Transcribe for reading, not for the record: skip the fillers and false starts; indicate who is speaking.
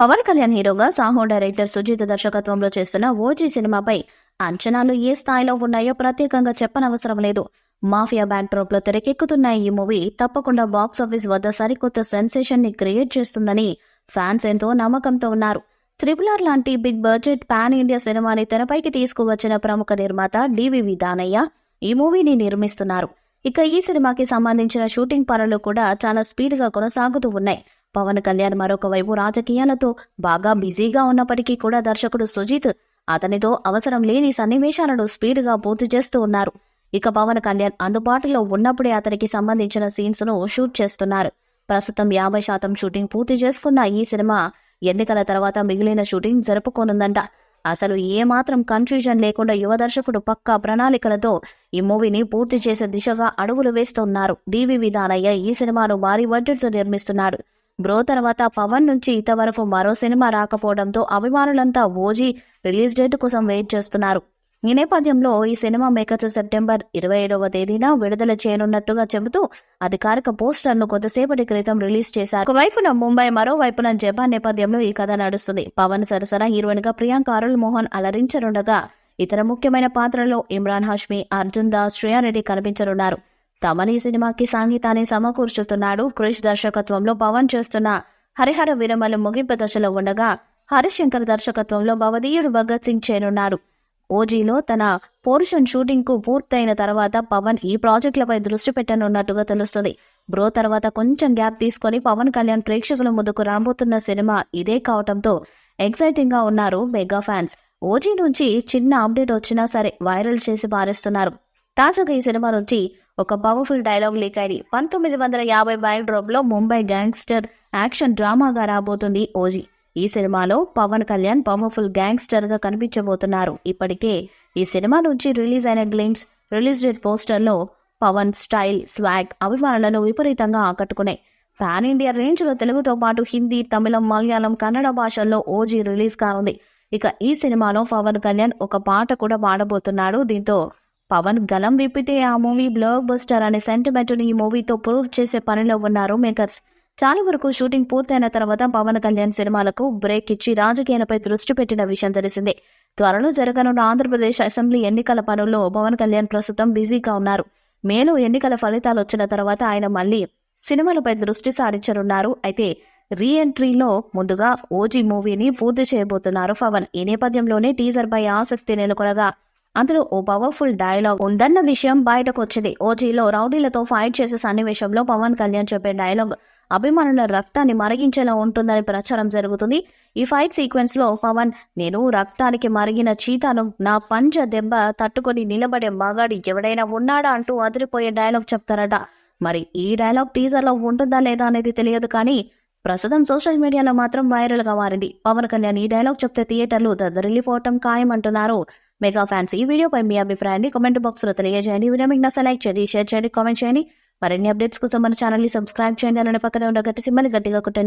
Speaker 1: పవన్ కళ్యాణ్ హీరోగా సాహో డైరెక్టర్ సుజిత్ దర్శకత్వంలో చేస్తున్న ఓజీ సినిమాపై అంచనాలు ఏ స్థాయిలో ఉన్నాయో ప్రత్యేకంగా చెప్పనవసరం లేదు. మాఫియా బ్యాక్డ్రాప్ లో తెరకెక్కుతున్న ఈ మూవీ తప్పకుండా బాక్సాఫీస్ వద్ద సరికొత్త సెన్సేషన్ ని క్రియేట్ చేస్తుందని ఫ్యాన్స్ ఎంతో నమ్మకంతో ఉన్నారు. RRR లాంటి బిగ్ బడ్జెట్ పాన్ ఇండియా సినిమాని తెరపైకి తీసుకువచ్చిన ప్రముఖ నిర్మాత డివివి దానయ్య ఈ మూవీని నిర్మిస్తున్నారు. ఇక ఈ సినిమాకి సంబంధించిన షూటింగ్ పనులు కూడా చాలా స్పీడ్ గా కొనసాగుతూ ఉన్నాయి. పవన్ కళ్యాణ్ మరొక వైపు రాజకీయాలతో బాగా బిజీగా ఉన్నప్పటికీ కూడా దర్శకుడు సుజిత్ అతనితో అవసరం లేని సన్నివేశాలను స్పీడ్ గా పూర్తి చేస్తూ ఉన్నారు. ఇక పవన్ కళ్యాణ్ అందుబాటులో ఉన్నప్పుడే అతనికి సంబంధించిన సీన్స్ ను షూట్ చేస్తున్నారు. ప్రస్తుతం 50% షూటింగ్ పూర్తి చేసుకున్న ఈ సినిమా ఎన్నికల తర్వాత మిగిలిన షూటింగ్ జరుపుకోనుందంట. అసలు ఏమాత్రం కన్ఫ్యూజన్ లేకుండా యువ దర్శకుడు పక్కా ప్రణాళికలతో ఈ మూవీని పూర్తి చేసే దిశగా అడుగులు వేస్తున్నారు. డివివి దానయ్య ఈ సినిమాను భారీ బడ్జెట్ తో నిర్మిస్తున్నాడు. బ్రో తర్వాత పవన్ నుంచి ఇంతవరకు మరో సినిమా రాకపోవడంతో అభిమానులంతా ఓజీ రిలీజ్ డేట్ కోసం వెయిట్ చేస్తున్నారు. ఈ నేపథ్యంలో ఈ సినిమా మేకర్స్ సెప్టెంబర్ 27వ తేదీన విడుదల చేయనున్నట్టుగా చెబుతూ అధికారిక పోస్టర్ను కొద్దిసేపటి క్రితం రిలీజ్ చేశారు. ఒకవైపున ముంబై, మరోవైపున జపాన్ నేపథ్యంలో ఈ కథ నడుస్తుంది. పవన్ సరసన హీరోయిన్ గా ప్రియాంక అరుళ్ మోహన్ అలరించనుండగా ఇతర ముఖ్యమైన పాత్రల్లో ఇమ్రాన్ హాష్మి, అర్జున్ దాస్, శ్రేయారెడ్డి కనిపించనున్నారు. తమన్ ఈ సినిమాకి సంగీతాన్ని సమకూర్చుతున్నాడు. క్రిష్ దర్శకత్వంలో పవన్ చేస్తున్న హరిహర విరమలు ముగింపు దశలో ఉండగా హరిశంకర్ దర్శకత్వంలో భవదీయుడు భగత్ సింగ్ చేరున్నారు. ఓజీలో తన పోర్షన్ షూటింగ్ కు పూర్తయిన తర్వాత పవన్ ఈ ప్రాజెక్టులపై దృష్టి పెట్టనున్నట్టుగా తెలుస్తుంది. బ్రో తర్వాత కొంచెం గ్యాప్ తీసుకుని పవన్ కళ్యాణ్ ప్రేక్షకుల ముందుకు రాబోతున్న సినిమా ఇదే కావటంతో ఎక్సైటింగ్ గా ఉన్నారు మెగా ఫ్యాన్స్. ఓజీ నుంచి చిన్న అప్డేట్ వచ్చినా సరే వైరల్ చేసి పారేస్తున్నారు. తాజాగా ఈ సినిమా నుంచి ఒక పవర్ఫుల్ డైలాగ్ లీక్ అయింది. 1950 బ్యాక్డ్రాప్ లో ముంబై గ్యాంగ్స్టర్ యాక్షన్ డ్రామాగా రాబోతుంది ఓజీ. ఈ సినిమాలో పవన్ కళ్యాణ్ పవర్ఫుల్ గ్యాంగ్స్టర్ గా కనిపించబోతున్నారు. ఇప్పటికే ఈ సినిమా నుంచి రిలీజ్ అయిన గ్లిమ్స్ రిలీజ్ డేట్ పోస్టర్ లో పవన్ స్టైల్, స్వాగ్ అభిమానులను విపరీతంగా ఆకట్టుకున్నాయి. పాన్ ఇండియా రేంజ్ లో తెలుగుతో పాటు హిందీ, తమిళం, మలయాళం, కన్నడ భాషల్లో ఓజీ రిలీజ్ కానుంది. ఇక ఈ సినిమాలో పవన్ కళ్యాణ్ ఒక పాట కూడా పాడబోతున్నాడు. దీంతో పవన్ గలం విప్పితే ఆ మూవీ బ్లాక్ బస్టర్ అనే సెంటిమెంట్ ని ఈ మూవీతో ప్రూవ్ చేసే పనిలో ఉన్నారు మేకర్స్. చాలా వరకు షూటింగ్ పూర్తయిన తర్వాత పవన్ కళ్యాణ్ సినిమాలకు బ్రేక్ ఇచ్చి రాజకీయాలపై దృష్టి పెట్టిన విషయం తెలిసిందే. త్వరలో జరగనున్న ఆంధ్రప్రదేశ్ అసెంబ్లీ ఎన్నికల పనుల్లో పవన్ కళ్యాణ్ ప్రస్తుతం బిజీగా ఉన్నారు. మేలో ఎన్నికల ఫలితాలు వచ్చిన తర్వాత ఆయన మళ్లీ సినిమాలపై దృష్టి సారించనున్నారు. అయితే రీ ఎంట్రీలో ముందుగా ఓజీ మూవీని పూర్తి చేయబోతున్నారు పవన్. ఈ నేపథ్యంలోనే టీజర్ పై ఆసక్తి నెలకొనగా అందులో ఓ పవర్ఫుల్ డైలాగ్ ఉందన్న విషయం బయటకు వచ్చింది. ఓజీలో రౌడీలతో ఫైట్ చేసే సన్నివేశంలో పవన్ కళ్యాణ్ చెప్పే డైలాగ్ అభిమానుల రక్తాన్ని మరిగించేలా ఉంటుందని ప్రచారం జరుగుతుంది. ఈ ఫైట్ సీక్వెన్స్ లో పవన్, నేను రక్తానికి మరిగిన చీతాను, నా పంజ దెబ్బ తట్టుకొని నిలబడే మగాడి ఎవడైనా ఉన్నాడా అంటూ అదిరిపోయే డైలాగ్ చెప్తారట. మరి ఈ డైలాగ్ టీజర్ లో ఉంటుందా లేదా అనేది తెలియదు, కానీ ప్రస్తుతం సోషల్ మీడియాలో మాత్రం వైరల్ గా మారింది. పవన్ కళ్యాణ్ ఈ డైలాగ్ చెప్తే థియేటర్లు దద్దరిల్లిపోవటం ఖాయమంటున్నారు మెగా ఫ్యాన్స్. ఈ వీడియోపై మీ అభిప్రాయాన్ని కామెంట్ బాక్స్ లో తెలియజేయండి. వీడియో మీకు నచ్చితే లైక్ చేయండి, షేర్ చేయండి, కామెంట్ చేయండి. మరిన్ని అప్డేట్స్ కోసం మన ఛానల్ ని సబ్స్క్రైబ్ చేయండి. అలానే పక్కనే ఉన్న గట్టి సింబల్ గట్టిగా కొట్టండి.